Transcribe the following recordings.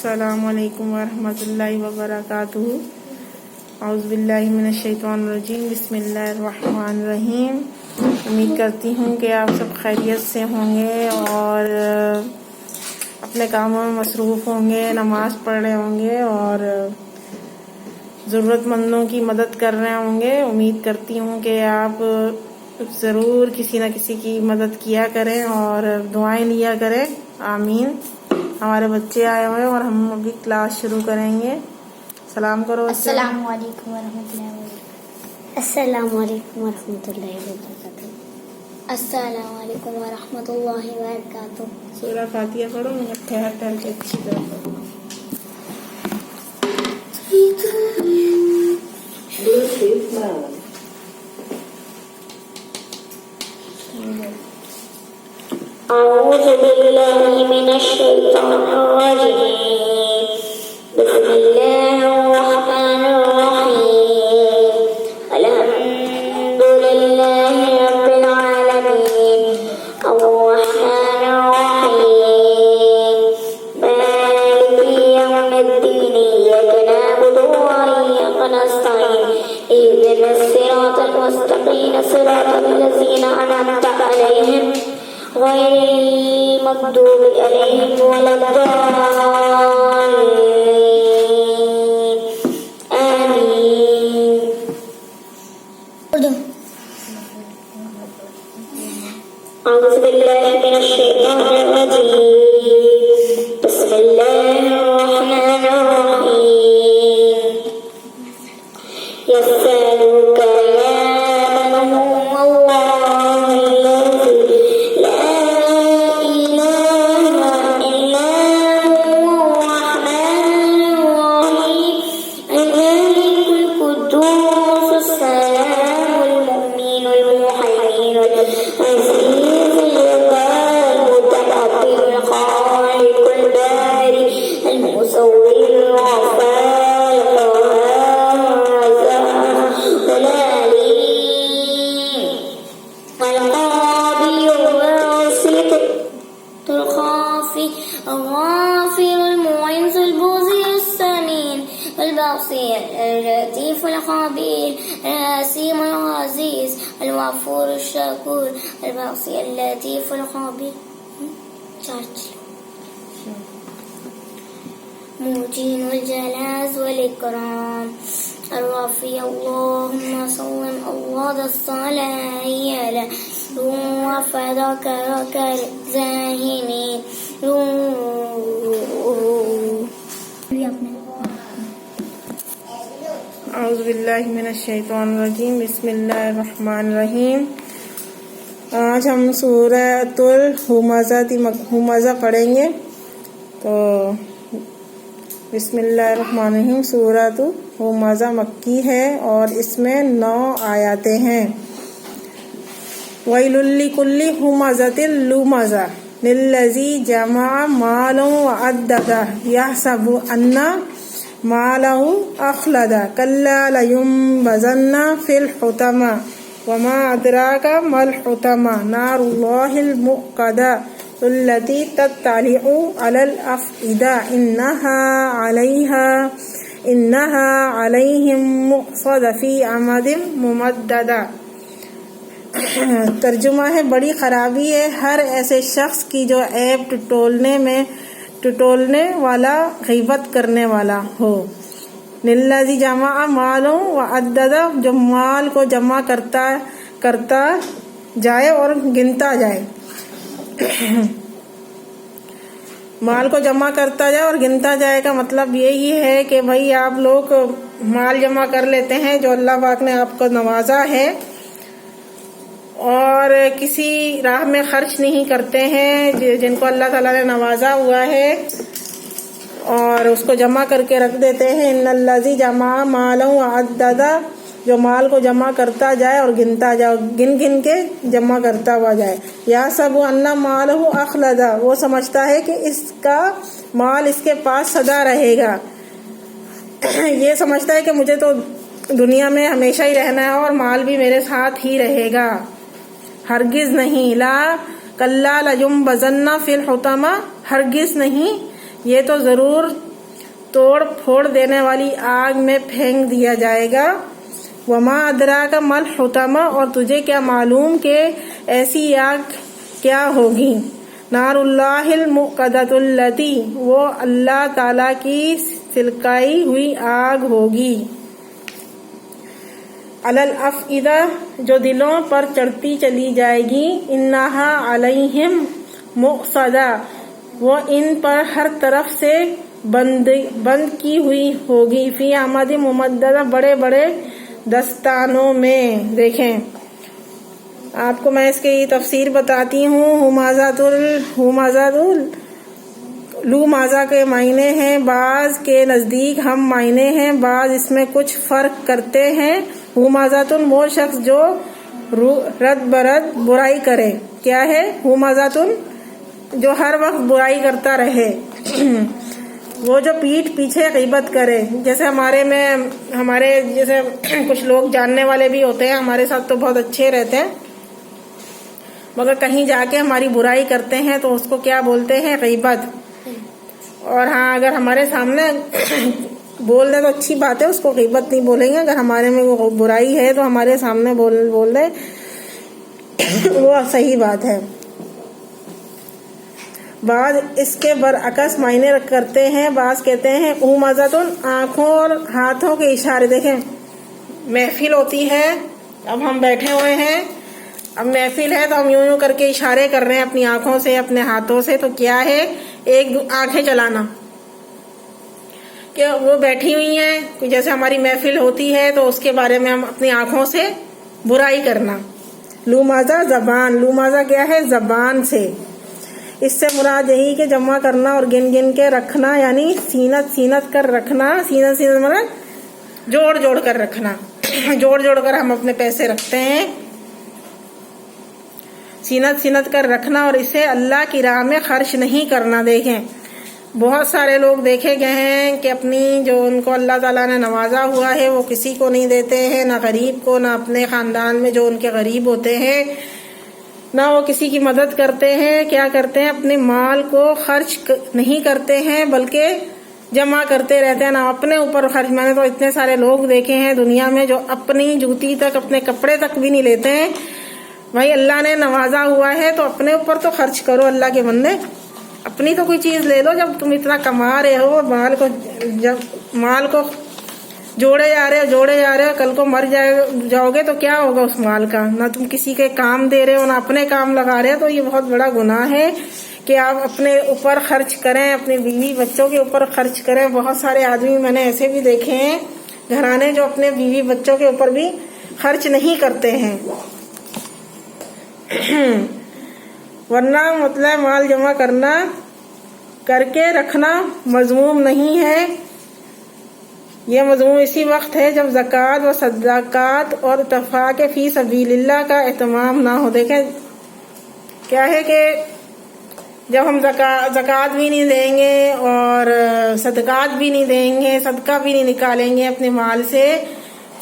السلام علیکم ورحمۃ اللہ وبرکاتہ۔ اعوذ باللہ من الشیطان الرجیم، بسم اللہ الرحمن الرحیم۔ امید کرتی ہوں کہ آپ سب خیریت سے ہوں گے اور اپنے کاموں میں مصروف ہوں گے، نماز پڑھ رہے ہوں گے اور ضرورت مندوں کی مدد کر رہے ہوں گے۔ امید کرتی ہوں کہ آپ ضرور کسی نہ کسی کی مدد کیا کریں اور دعائیں لیا کریں، آمین۔ ہمارے بچے آئے ہوئے اور ہم ابھی کلاس شروع کریں گے۔ سلام کرو۔ السلام علیکم ورحمۃ اللہ وبرکاتہ۔ السلام علیکم ورحمۃ اللہ وبرکاتہ۔ السلام علیکم ورحمۃ اللہ وبرکاتہ۔ سورہ فاتحہ پڑھو، مجھے ٹھہر کے اچھی طرح پڑھو۔ اعوذ باللہ من الشیطان الرجیم، بسم اللہ الرحمن الرحیم، الحمد للہ رب العالمین، الرحمن الرحیم، مالک یوم الدین، ایاک نعبد وایاک نستعین، اهدنا الصراط المستقیم، صراط الذین انعمت علیہم غیر المغضوب علیہم ولا الضالین، آمین۔ اعوذ باللہ من الشیطان الرجیم، بسم اللہ الرحمن الرحیم، یسألونک من هو اللہ الذی لا الہ الا هو الرحمن الرحیم، الملک القدوس السلام المؤمن المهيمن العزيز الجبار المتكبر الخالق البارئ المصور الغفار القهار الرزاق العليم القاضي الباسط الخافي الغافر المعز المبصر السميع البصير اللطيف الخبير الرحيم العزيز الغفور الشكور البصير اللطيف الخبير موجين الجلال والإكرام الرفيع اللهم صل أوض الصلاة على وفدك الزاهمين اعوذ باللہ من الشیطان الرجیم، بسم اللہ الرحمن الرحیم۔ آج ہم سورۃ الہمزہ پڑھیں گے۔ تو بسم اللہ الرحمن الرحیم، سورۃ الہمزہ مکی ہے اور اس میں 9 آیاتیں ہیں۔ وَيْلٌ لِّكُلِّ ہُمَزَةٍ لُمَزَةٍ لِّلَّذِي جَمَعَ مَالًا وَعَدَّدَهُ يَحْسَبُ أَنَّ مَالَهُ أَخْلَدَهُ كَلَّا لَيُنبَذَنَّ فِي الْحُطَمَةِ وَمَا أَدْرَاكَ مَا الْحُطَمَةُ نَارُ اللَّهِ الْمُوقَدَةُ الَّتِي تَطَّلِعُ عَلَى الْأَفْئِدَةِ إِنَّهَا عَلَيْهِمْ مُؤْصَدَةٌ فِي عَمَدٍ مُمَدَّدَةٍ۔ ترجمہ ہے، بڑی خرابی ہے ہر ایسے شخص کی جو عیب ٹٹولنے والا، غیبت کرنے والا ہو۔ للذی جمع مالًا وعددہ، جو مال کو جمع کرتا جائے اور گنتا جائے۔ مال کو جمع کرتا جائے اور گنتا جائے کا مطلب یہی ہے کہ بھائی آپ لوگ مال جمع کر لیتے ہیں جو اللہ پاک نے آپ کو نوازا ہے اور کسی راہ میں خرچ نہیں کرتے ہیں جن کو اللہ تعالیٰ نے نوازا ہوا ہے، اور اس کو جمع کر کے رکھ دیتے ہیں۔ ان الذی جمع مالا وعددہ، جو مال کو جمع کرتا جائے اور گنتا جائے، گن کے جمع کرتا ہوا جائے۔ یحسب ان مالہ اخلدہ، وہ سمجھتا ہے کہ اس کا مال اس کے پاس سدا رہے گا، یہ سمجھتا ہے کہ مجھے تو دنیا میں ہمیشہ ہی رہنا ہے اور مال بھی میرے ساتھ ہی رہے گا۔ ہرگز نہیں، لا کلا لیمبذن فی الحطمہ، ہرگز نہیں، یہ تو ضرور توڑ پھوڑ دینے والی آگ میں پھینک دیا جائے گا۔ وما ادراک ما الحطمہ، اور تجھے کیا معلوم کہ ایسی آگ کیا ہوگی؟ نار اللہ الموقدۃ التی، وہ اللہ تعالی کی سلکائی ہوئی آگ ہوگی۔ علی الافئدہ، جو دلوں پر چڑھتی چلی جائے گی۔ انہا علیہم مؤصدہ، وہ ان پر ہر طرف سے بند کی ہوئی ہوگی۔ فی عمد ممددہ، بڑے بڑے دستانوں میں۔ دیکھیں آپ کو میں اس کی تفسیر بتاتی ہوں۔ لومازہ کے معنی ہیں، بعض کے نزدیک ہم معنی ہیں، بعض اس میں کچھ فرق کرتے ہیں۔ ہومازاتن، وہ شخص جو رد برد برائی کرے۔ کیا ہے ہومازاتن؟ جو ہر وقت برائی کرتا رہے، وہ جو پیٹھ پیچھے غیبت کرے۔ جیسے ہمارے جیسے کچھ لوگ جاننے والے بھی ہوتے ہیں، ہمارے ساتھ تو بہت اچھے رہتے ہیں، مگر کہیں جا کے ہماری برائی کرتے ہیں تو اس کو کیا بولتے ہیں؟ غیبت۔ اور ہاں اگر ہمارے سامنے بول دے تو اچھی بات ہے، اس کو غیبت نہیں بولیں گے۔ اگر ہمارے میں وہ برائی ہے تو ہمارے سامنے بول دے، وہ صحیح بات ہے۔ بعض اس کے برعکس معنی کرتے ہیں، بعض کہتے ہیں اومازتن، آنکھوں اور ہاتھوں کے اشارے۔ دیکھیں محفل ہوتی ہے، اب ہم بیٹھے ہوئے ہیں، اب محفل ہے تو ہم یوں کر کے اشارے کر رہے ہیں اپنی آنکھوں سے، اپنے ہاتھوں سے، تو کیا ہے؟ ایک آنکھیں چلانا، کہ وہ بیٹھی ہوئی ہیں، جیسے ہماری محفل ہوتی ہے تو اس کے بارے میں ہم اپنی آنکھوں سے برائی کرنا۔ لومازہ زبان، لومازہ کیا ہے؟ زبان سے۔ اس سے مراد یہی کہ جمع کرنا اور گن گن کے رکھنا، یعنی سینت کر رکھنا۔ سینت مطلب جوڑ کر رکھنا، جوڑ کر ہم اپنے پیسے رکھتے ہیں، سینت کر رکھنا، اور اسے اللہ کی راہ میں خرچ نہیں کرنا۔ دیکھیں بہت سارے لوگ دیکھے گئے ہیں کہ اپنی جو ان کو اللہ تعالیٰ نے نوازا ہوا ہے وہ کسی کو نہیں دیتے ہیں، نہ غریب کو، نہ اپنے خاندان میں جو ان کے غریب ہوتے ہیں، نہ وہ کسی کی مدد کرتے ہیں۔ کیا کرتے ہیں؟ اپنے مال کو خرچ نہیں کرتے ہیں بلکہ جمع کرتے رہتے ہیں، نہ اپنے اوپر خرچ۔ میں نے تو اتنے سارے لوگ دیکھے ہیں دنیا میں جو اپنی جوتی تک، اپنے کپڑے تک بھی نہیں لیتے ہیں۔ بھائی اللہ نے نوازا ہوا ہے تو اپنے اوپر تو خرچ کرو، اللہ کے بندے اپنی تو کوئی چیز لے لو۔ جب تم اتنا کما رہے ہو، مال کو جوڑے جا رہے ہو، کل کو مر جاؤ گے تو کیا ہوگا اس مال کا؟ نہ تم کسی کے کام دے رہے ہو، نہ اپنے کام لگا رہے ہو، تو یہ بہت بڑا گناہ ہے کہ آپ اپنے اوپر خرچ کریں، اپنے بیوی بچوں کے اوپر خرچ کریں۔ بہت سارے آدمی میں نے ایسے بھی دیکھے ہیں گھرانے جو اپنے بیوی بچوں کے اوپر بھی خرچ نہیں کرتے ہیں۔ ورنہ مطلب مال جمع کرنا، کر کے رکھنا مذموم نہیں ہے۔ یہ مضمون اسی وقت ہے جب زکوٰۃ و صدقات اور انفاق فی سبیل اللہ کا اہتمام نہ ہو۔ دیکھیں کیا ہے کہ جب ہم زکوٰۃ بھی نہیں دیں گے اور صدقات بھی نہیں دیں گے، صدقہ بھی نہیں نکالیں گے اپنے مال سے،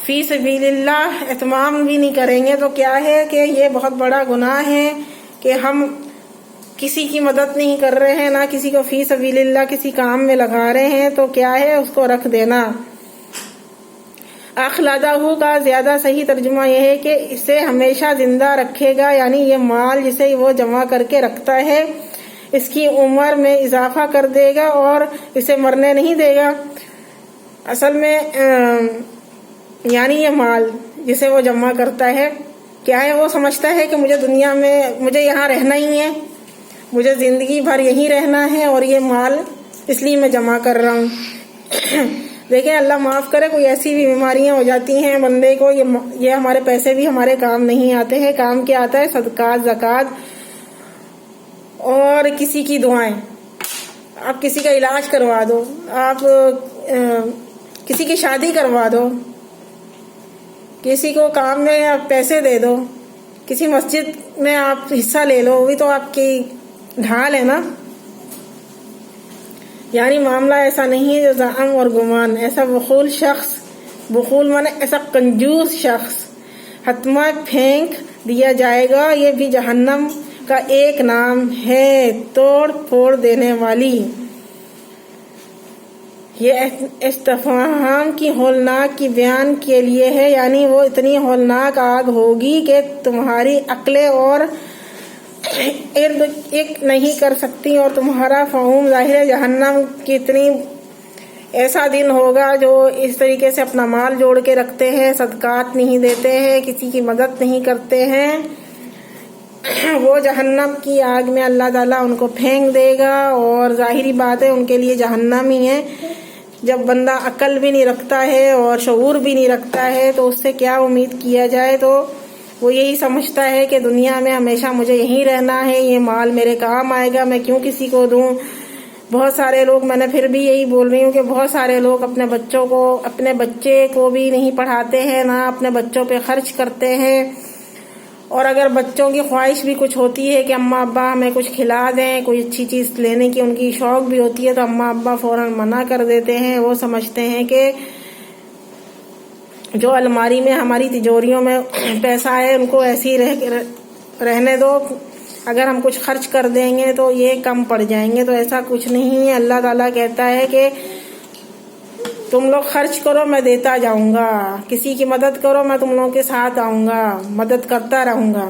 فی سبیل اللہ اہتمام بھی نہیں کریں گے، تو کیا ہے کہ یہ بہت بڑا گناہ ہے کہ ہم کسی کی مدد نہیں کر رہے ہیں، نہ کسی کو فی سبیل اللہ کسی کام میں لگا رہے ہیں، تو کیا ہے اس کو رکھ دینا۔ اخلدہ کا زیادہ صحیح ترجمہ یہ ہے کہ اسے ہمیشہ زندہ رکھے گا، یعنی یہ مال جسے وہ جمع کر کے رکھتا ہے اس کی عمر میں اضافہ کر دے گا اور اسے مرنے نہیں دے گا۔ اصل میں یعنی یہ مال جسے وہ جمع کرتا ہے، کیا ہے وہ سمجھتا ہے کہ مجھے دنیا میں مجھے یہاں رہنا ہی ہے، مجھے زندگی بھر یہیں رہنا ہے، اور یہ مال اس لیے میں جمع کر رہا ہوں۔ دیکھیں اللہ معاف کرے، کوئی ایسی بھی بیماریاں ہو جاتی ہیں بندے کو، یہ ہمارے پیسے بھی ہمارے کام نہیں آتے ہیں۔ کام کیا آتا ہے؟ صدقات، زکوٰۃ اور کسی کی دعائیں۔ آپ کسی کا علاج کروا دو، آپ کسی کی شادی کروا دو، کسی کو کام میں آپ پیسے دے دو، کسی مسجد میں آپ حصہ لے لو، وہ بھی تو آپ کی ڈھال ہے نا۔ یعنی معاملہ ایسا نہیں ہے جو زعم اور گمان، ایسا بخول شخص، بخول مانے ایسا کنجوس شخص حتما پھینک دیا جائے گا۔ یہ بھی جہنم کا ایک نام ہے، توڑ پھوڑ دینے والی۔ یہ استفہام کی ہولناک کی بیان کے لیے ہے، یعنی وہ اتنی ہولناک آگ ہوگی کہ تمہاری عقلیں اور ارد ایک نہیں کر سکتی، اور تمہارا فہم ظاہر جہنم کی اتنی ایسا دن ہوگا جو اس طریقے سے اپنا مال جوڑ کے رکھتے ہیں، صدقات نہیں دیتے ہیں، کسی کی مدد نہیں کرتے ہیں، وہ جہنم کی آگ میں اللہ تعالیٰ ان کو پھینک دے گا، اور ظاہری بات ہے ان کے لیے جہنم ہی ہے۔ جب بندہ عقل بھی نہیں رکھتا ہے اور شعور بھی نہیں رکھتا ہے تو اس سے کیا امید کیا جائے؟ تو وہ یہی سمجھتا ہے کہ دنیا میں ہمیشہ مجھے یہیں رہنا ہے، یہ مال میرے کام آئے گا، میں کیوں کسی کو دوں۔ بہت سارے لوگ، میں نے پھر بھی یہی بول رہی ہوں کہ بہت سارے لوگ اپنے بچے کو بھی نہیں پڑھاتے ہیں، نہ اپنے بچوں پہ خرچ کرتے ہیں، اور اگر بچوں کی خواہش بھی کچھ ہوتی ہے کہ اماں ابا ہمیں کچھ کھلا دیں، کوئی اچھی چیز لینے کی ان کی شوق بھی ہوتی ہے، تو اماں ابا فوراً منع کر دیتے ہیں۔ وہ سمجھتے ہیں کہ جو الماری میں ہماری تجوریوں میں پیسہ ہے ان کو ایسے ہی رہنے دو، اگر ہم کچھ خرچ کر دیں گے تو یہ کم پڑ جائیں گے۔ تو ایسا کچھ نہیں ہے۔ اللہ تعالیٰ کہتا ہے کہ تم لوگ خرچ کرو، میں دیتا جاؤں گا، کسی کی مدد کرو، میں تم لوگوں کے ساتھ آؤں گا، مدد کرتا رہوں گا۔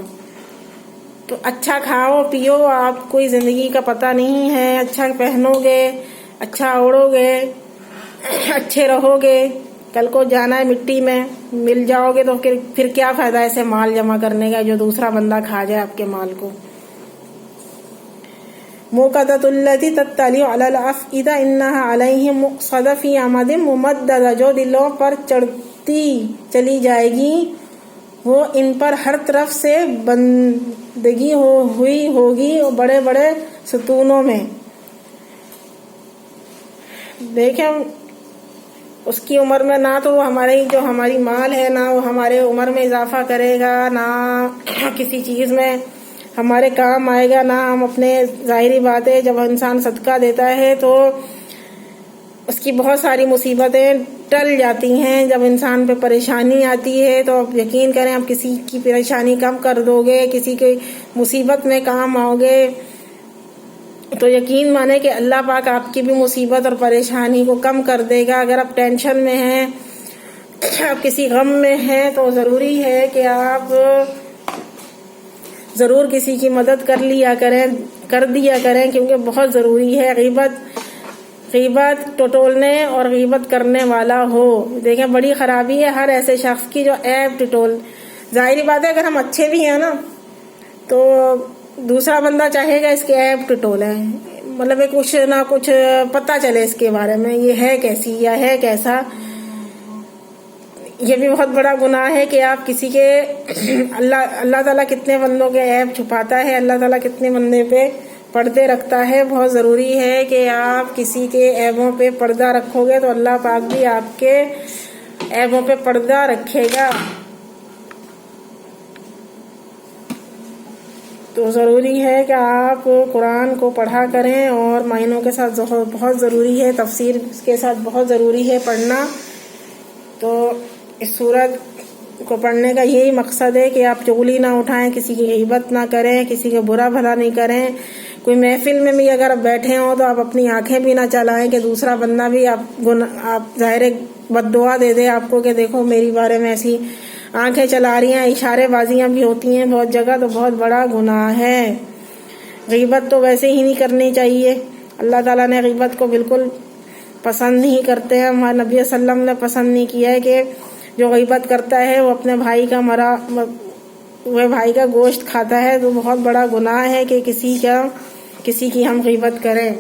تو اچھا کھاؤ پیو، آپ کوئی زندگی کا پتہ نہیں ہے، اچھا پہنو گے، اچھا اوڑو گے، اچھے رہو گے، کل کو جانا ہے مٹی میں، مل جاؤ گے، تو پھر کیا فائدہ ایسے مال جمع کرنے کا جو دوسرا بندہ کھا جائے آپ کے مال کو۔ موقدۃ التی تطلع علی الافئدہ انہا علیہم مؤصدہ فی امد ممددہ، جو دلوں پر چڑھتی چلی جائے گی وہ ان پر ہر طرف سے بندگی ہوئی ہوگی، بڑے بڑے ستونوں میں۔ دیکھیں اس کی عمر میں نہ تو وہ ہماری مال ہے، نہ وہ ہمارے عمر میں اضافہ کرے گا، نہ کسی چیز میں ہمارے کام آئے گا، نہ ہم اپنے ظاہری بات ہے جب انسان صدقہ دیتا ہے تو اس کی بہت ساری مصیبتیں ٹل جاتی ہیں۔ جب انسان پہ پریشانی آتی ہے تو آپ یقین کریں آپ کسی کی پریشانی کم کر دو گے، کسی کی مصیبت میں کام آؤ گے تو یقین مانے کہ اللہ پاک آپ کی بھی مصیبت اور پریشانی کو کم کر دے گا۔ اگر آپ ٹینشن میں ہیں، آپ کسی غم میں ہیں، تو ضروری ہے کہ آپ ضرور کسی کی مدد کر دیا کریں، کیونکہ بہت ضروری ہے۔ غیبت ٹٹولنے اور غیبت کرنے والا ہو، دیکھیں بڑی خرابی ہے ہر ایسے شخص کی جو عیب ٹٹول۔ ظاہری بات ہے اگر ہم اچھے بھی ہیں نا تو دوسرا بندہ چاہے گا اس کے عیب ٹٹولے، مطلب کچھ نہ کچھ پتہ چلے اس کے بارے میں، یہ ہے کیسی یا ہے کیسا۔ یہ بھی بہت بڑا گناہ ہے کہ آپ کسی کے اللہ تعالیٰ کتنے بندوں کے عیب چھپاتا ہے، اللہ تعالیٰ کتنے بندے پہ پردے رکھتا ہے۔ بہت ضروری ہے کہ آپ کسی کے عیبوں پہ پردہ رکھو گے تو اللہ پاک بھی آپ کے عیبوں پہ پردہ رکھے گا۔ تو ضروری ہے کہ آپ قرآن کو پڑھا کریں، اور معنوں کے ساتھ بہت ضروری ہے، تفسیر کے ساتھ بہت ضروری ہے پڑھنا۔ تو اس سورت کو پڑھنے کا یہی مقصد ہے کہ آپ چغلی نہ اٹھائیں، کسی کی غیبت نہ کریں، کسی کا برا بھلا نہیں کریں۔ کوئی محفل میں بھی اگر آپ بیٹھے ہوں تو آپ اپنی آنکھیں بھی نہ چلائیں کہ دوسرا بندہ بھی آپ ظاہر بد دعا دے دے آپ کو کہ دیکھو میری بارے میں ایسی آنکھیں چلا رہی ہیں، اشارے بازیاں بھی ہوتی ہیں بہت جگہ، تو بہت بڑا گناہ ہے۔ غیبت تو ویسے ہی نہیں کرنی چاہیے، اللہ تعالیٰ نے غیبت کو بالکل پسند نہیں کرتے ہیں، ہمارے نبی صلی اللہ علیہ وسلم نے پسند نہیں کیا ہے کہ جو غیبت کرتا ہے وہ اپنے بھائی کا گوشت کھاتا ہے۔ تو بہت بڑا گناہ ہے کہ کسی کی ہم غیبت کریں۔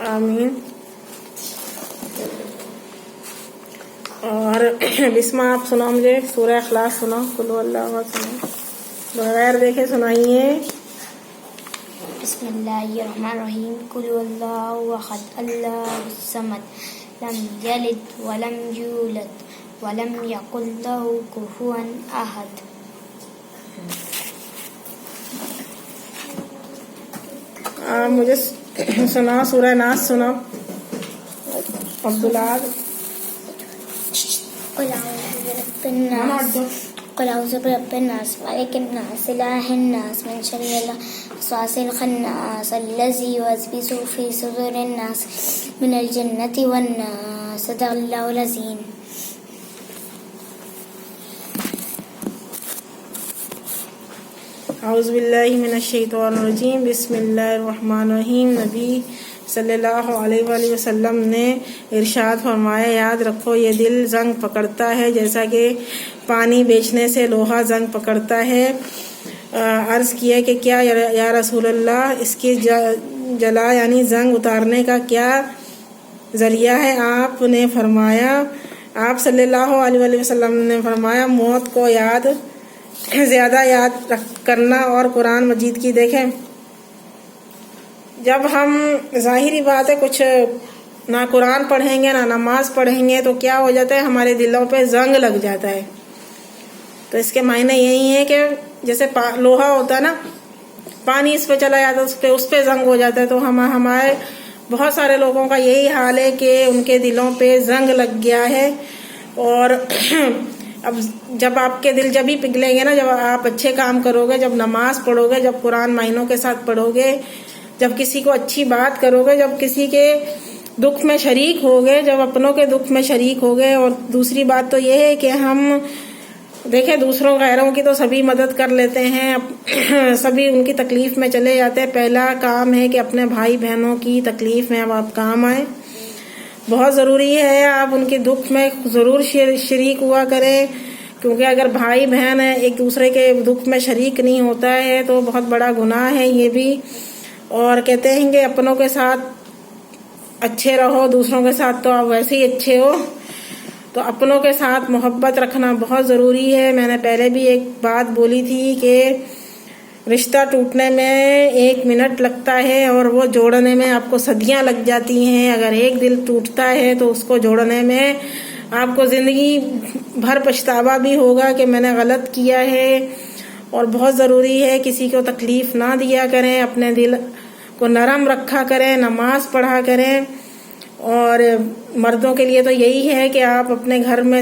آمین۔ اور بسم آپ سناؤ، مجھے سورہ اخلاص سناؤ، قل هو اللہ احد سناؤ، بغیر دیکھے سنائیے۔ بسم اللہ الرحمن الرحیم۔ قل هو اللہ احد اللہ الصمد لم یلد ولم یولد ولم یکن لہ کفوا احد۔ مجھے سنا سورہ ناس سنا عبداللہ۔ قل اعوذ برب الناس قل أعوذ برب الناس ملك الناس إله الناس من شر الوسواس الخناس الذي يوسوس في صدور الناس من الجنة والناس. صدق الله العظيم. اعوذ باللہ من الشیطان الرجیم. بسم اللہ الرحمن الرحیم. نبی صلی اللہ علیہ وآلہ وسلم نے ارشاد فرمایا، یاد رکھو یہ دل زنگ پکڑتا ہے جیسا کہ پانی بیچنے سے لوہا زنگ پکڑتا ہے. عرض کیا کہ کیا یا رسول اللہ، اس کی جلا یعنی زنگ اتارنے کا کیا ذریعہ ہے؟ آپ نے فرمایا، آپ صلی اللہ علیہ وآلہ وسلم نے فرمایا، موت کو زیادہ یاد کرنا اور قرآن مجید کی. دیکھیں، جب ہم ظاہری بات ہے کچھ نہ قرآن پڑھیں گے نہ نماز پڑھیں گے تو کیا ہو جاتا ہے، ہمارے دلوں پہ زنگ لگ جاتا ہے. تو اس کے معنی یہی ہے کہ جیسے لوہا ہوتا ہے نا، پانی اس پہ چلا جاتا ہے اس پہ زنگ ہو جاتا ہے. تو ہمارے بہت سارے لوگوں کا یہی حال ہے کہ ان کے دلوں پہ زنگ لگ گیا ہے. اور اب جب آپ کے دل جب ہی پگھلیں گے نا، جب آپ اچھے کام کرو گے، جب نماز پڑھو گے، جب قرآن معنوں کے ساتھ پڑھو گے، جب کسی کو اچھی بات کرو گے، جب کسی کے دکھ میں شریک ہوگے، جب اپنوں کے دکھ میں شریک ہوگے. اور دوسری بات تو یہ ہے کہ ہم دیکھیں دوسروں غیروں کی تو سبھی مدد کر لیتے ہیں، سبھی ان کی تکلیف میں چلے جاتے ہیں. پہلا کام ہے کہ اپنے بھائی بہنوں کی تکلیف میں اب آپ کام آئیں. بہت ضروری ہے آپ ان کے دکھ میں ضرور شریک ہوا کریں، کیونکہ اگر بھائی بہن ایک دوسرے کے دکھ میں شریک نہیں ہوتا ہے تو بہت بڑا گناہ ہے یہ بھی. اور کہتے ہیں کہ اپنوں کے ساتھ اچھے رہو، دوسروں کے ساتھ تو آپ ویسے ہی اچھے ہو. تو اپنوں کے ساتھ محبت رکھنا بہت ضروری ہے. میں نے پہلے بھی ایک بات بولی تھی کہ رشتہ ٹوٹنے میں 1 منٹ لگتا ہے اور وہ جوڑنے میں آپ کو صدیاں لگ جاتی ہیں. اگر ایک دل ٹوٹتا ہے تو اس کو جوڑنے میں آپ کو زندگی بھر پچھتاوا بھی ہوگا کہ میں نے غلط کیا ہے. اور بہت ضروری ہے کسی کو تکلیف نہ دیا کریں، اپنے دل کو نرم رکھا کریں، نماز پڑھا کریں. اور مردوں کے لیے تو یہی ہے کہ آپ اپنے گھر میں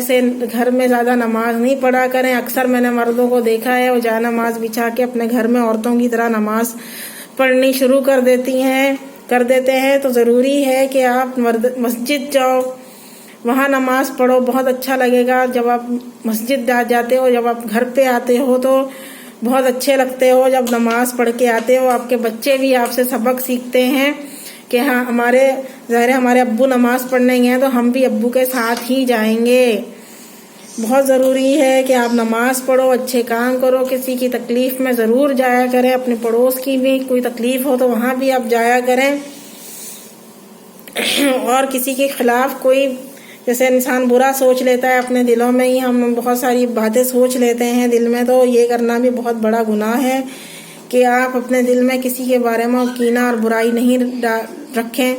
زیادہ نماز نہیں پڑھا کریں. اکثر میں نے مردوں کو دیکھا ہے وہ جا نماز بچھا کے اپنے گھر میں عورتوں کی طرح نماز پڑھنی شروع کر دیتے ہیں. تو ضروری ہے کہ آپ مسجد جاؤ، وہاں نماز پڑھو. بہت اچھا لگے گا جب آپ مسجد جاتے ہو، جب آپ گھر پہ آتے ہو تو بہت اچھے لگتے ہو. جب نماز پڑھ کے آتے ہو آپ کے بچے بھی آپ سے سبق سیکھتے ہیں کہ ہاں ہمارے ابو نماز پڑھنے گئے ہیں تو ہم بھی ابو کے ساتھ ہی جائیں گے. بہت ضروری ہے کہ آپ نماز پڑھو، اچھے کام کرو، کسی کی تکلیف میں ضرور جایا کریں. اپنے پڑوس کی بھی کوئی تکلیف ہو تو وہاں بھی آپ جایا کریں. اور کسی کے خلاف کوئی جیسے انسان برا سوچ لیتا ہے اپنے دلوں میں ہی، ہم بہت ساری باتیں سوچ لیتے ہیں دل میں، تو یہ کرنا بھی بہت بڑا گناہ ہے کہ آپ اپنے دل میں کسی کے بارے میں کینہ اور برائی نہیں رکھیں.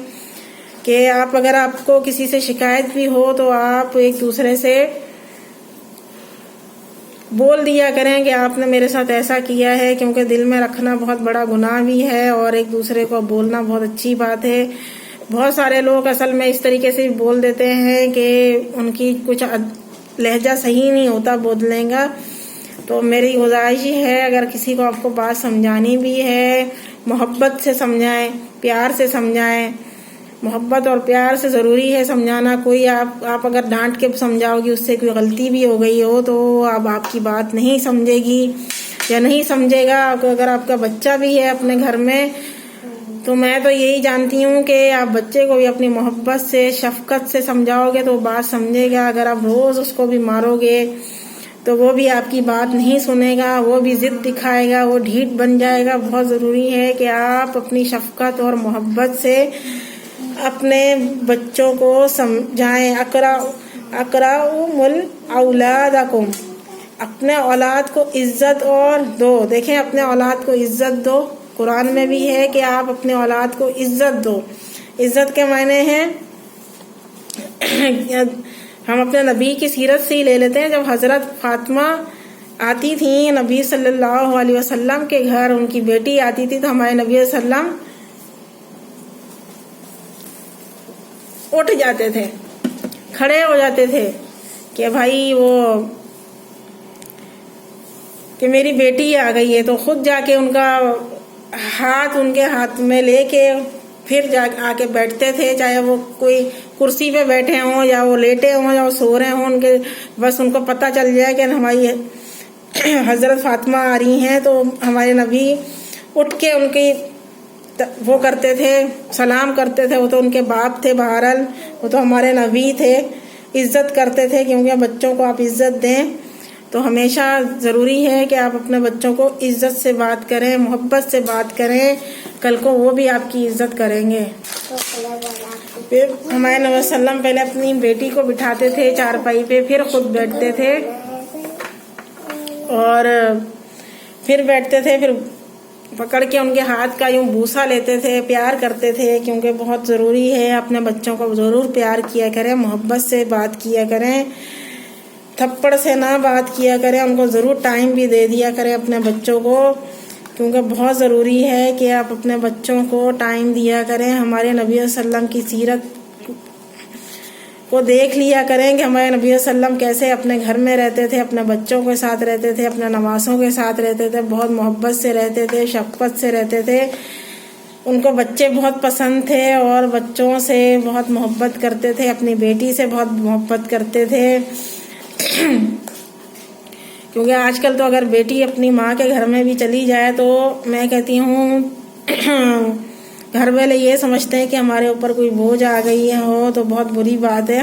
کہ اگر آپ کو کسی سے شکایت بھی ہو تو آپ ایک دوسرے سے بول دیا کریں کہ آپ نے میرے ساتھ ایسا کیا ہے، کیونکہ دل میں رکھنا بہت بڑا گناہ بھی ہے اور ایک دوسرے کو بولنا بہت اچھی بات ہے. بہت سارے لوگ اصل میں اس طریقے سے بول دیتے ہیں کہ ان کی کچھ لہجہ صحیح نہیں ہوتا بولنے کا. تو میری گزارش ہے اگر کسی کو آپ کو بات سمجھانی بھی ہے، محبت سے سمجھائیں، پیار سے سمجھائیں. محبت اور پیار سے ضروری ہے سمجھانا. کوئی آپ اگر ڈانٹ کے سمجھاؤ گی، اس سے کوئی غلطی بھی ہو گئی ہو تو اب آپ کی بات نہیں سمجھے گی یا نہیں سمجھے گا. اگر آپ کا بچہ بھی ہے اپنے گھر میں تو میں تو یہی جانتی ہوں کہ آپ بچے کو بھی اپنی محبت سے شفقت سے سمجھاؤ گے تو بات سمجھے گا. اگر آپ روز اس کو بھی مارو گے تو وہ بھی آپ کی بات نہیں سنے گا، وہ بھی ضد دکھائے گا، وہ ڈھیٹ بن جائے گا. بہت ضروری ہے کہ آپ اپنی شفقت اور محبت سے اپنے بچوں کو سمجھائیں. اکرموا اولادکم، اپنے اولاد کو عزت اور دو. دیکھیں اپنے اولاد کو عزت دو، قرآن میں بھی ہے کہ آپ اپنے اولاد کو عزت دو. عزت کے معنی ہیں ہم اپنے نبی کی سیرت سے ہی لے لیتے ہیں. جب حضرت فاطمہ آتی تھیں نبی صلی اللہ علیہ وسلم کے گھر، ان کی بیٹی آتی تھی تو ہمارے نبی صلی اللہ علیہ وسلم اٹھ جاتے تھے، کھڑے ہو جاتے تھے کہ بھائی وہ کہ میری بیٹی آ گئی ہے، تو خود جا کے ان کا ہاتھ ان کے ہاتھ میں لے کے پھر جا آ کے بیٹھتے تھے، چاہے وہ کوئی کرسی پہ بیٹھے ہوں یا وہ لیٹے ہوں یا وہ سو رہے ہوں، بس ان کو پتہ چل جائے کہ ہماری حضرت فاطمہ آ رہی ہیں تو ہمارے نبی اٹھ کے ان کی وہ کرتے تھے، سلام کرتے تھے. وہ تو ان کے باپ تھے، بہرحال وہ تو ہمارے نبی تھے، عزت کرتے تھے. کیونکہ بچوں کو آپ عزت دیں تو ہمیشہ ضروری ہے کہ آپ اپنے بچوں کو عزت سے بات کریں، محبت سے بات کریں، کل کو وہ بھی آپ کی عزت کریں گے. پھر ہمارے نبی صلی اللہ علیہ وسلم پہلے اپنی بیٹی کو بٹھاتے تھے چارپائی پہ، پھر خود بیٹھتے تھے اور پھر بیٹھتے تھے، پھر پکڑ کے ان کے ہاتھ کا یوں بوسہ لیتے تھے، پیار کرتے تھے. کیونکہ بہت ضروری ہے اپنے بچوں کو ضرور پیار کیا کریں، محبت سے بات کیا کریں، تھپڑ سے نہ بات کیا کریں. ان کو ضرور ٹائم بھی دے دیا کریں اپنے بچوں کو، کیونکہ بہت ضروری ہے کہ آپ اپنے بچوں کو ٹائم دیا کریں. ہمارے نبی صلی اللہ علیہ وسلم کی سیرت کو دیکھ لیا کریں کہ ہمارے نبی صلی اللہ علیہ وسلم کیسے اپنے گھر میں رہتے تھے، اپنے بچوں کے ساتھ رہتے تھے، اپنے نواسوں کے ساتھ رہتے تھے، بہت محبت سے رہتے تھے، شفقت سے رہتے تھے. ان کو بچے بہت پسند تھے اور بچوں سے بہت محبت کرتے تھے، اپنی بیٹی سے بہت محبت کرتے تھے. کیونکہ آج کل تو اگر بیٹی اپنی ماں کے گھر میں بھی چلی جائے تو میں کہتی ہوں گھر والے یہ سمجھتے ہیں کہ ہمارے اوپر کوئی بوجھ آ گئی ہو، تو بہت بری بات ہے.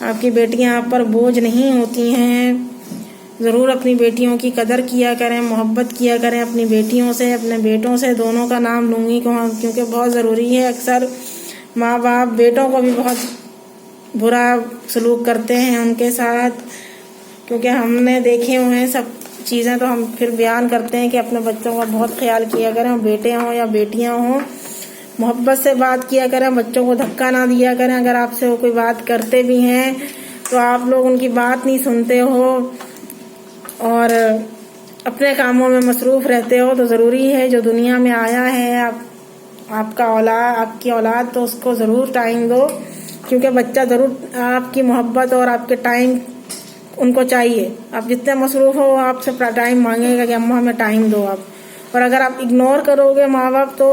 آپ کی بیٹیاں آپ پر بوجھ نہیں ہوتی ہیں. ضرور اپنی بیٹیوں کی قدر کیا کریں، محبت کیا کریں اپنی بیٹیوں سے، اپنے بیٹوں سے. دونوں کا نام لوں گی کیونکہ بہت ضروری ہے. اکثر ماں باپ بیٹوں کو بھی بہت برا سلوک کرتے ہیں ان کے ساتھ، کیونکہ ہم نے دیکھے ہوئے ہیں سب چیزیں، تو ہم پھر بیان کرتے ہیں کہ اپنے بچوں کا بہت خیال کیا کریں، بیٹے ہوں یا بیٹیاں ہوں. محبت سے بات کیا کریں، بچوں کو دھکا نہ دیا کریں. اگر آپ سے وہ کوئی بات کرتے بھی ہیں تو آپ لوگ ان کی بات نہیں سنتے ہو اور اپنے کاموں میں مصروف رہتے ہو، تو ضروری ہے جو دنیا میں آیا ہے آپ کی اولاد، تو اس کو ضرور ٹائم دو. کیونکہ بچہ ضرور آپ کی محبت اور آپ کے ٹائم ان کو چاہیے. آپ جتنے مصروف ہو آپ سے ٹائم مانگے گا کہ اماں ہمیں ٹائم دو آپ. اور اگر آپ اگنور کرو گے ماں باپ تو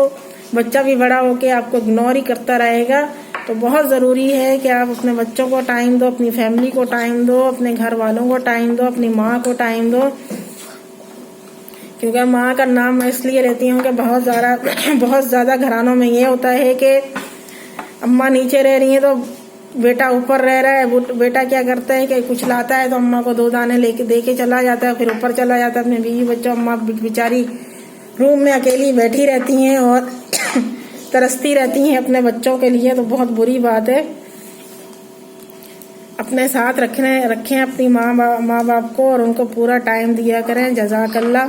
بچہ بھی بڑا ہو کے آپ کو اگنور ہی کرتا رہے گا. تو بہت ضروری ہے کہ آپ اپنے بچوں کو ٹائم دو، اپنی فیملی کو ٹائم دو، اپنے گھر والوں کو ٹائم دو، اپنی ماں کو ٹائم دو. کیونکہ ماں کا نام میں اس لیے لیتی ہوں کہ بہت زیادہ گھرانوں میں یہ ہوتا ہے کہ اماں نیچے رہ رہی ہیں تو بیٹا اوپر رہ رہا ہے. بیٹا کیا کرتا ہے کہ کچھ لاتا ہے تو اماں کو 2 دانے دے کے چلا جاتا ہے، پھر اوپر چلا جاتا ہے اپنے بیوی بچوں. اماں بیچاری روم میں اکیلی بیٹھی رہتی ہیں اور ترستی رہتی ہیں اپنے بچوں کے لیے. تو بہت بری بات ہے. اپنے ساتھ رکھیں اپنی ماں باپ کو اور ان کو پورا ٹائم دیا کریں. جزاک اللہ.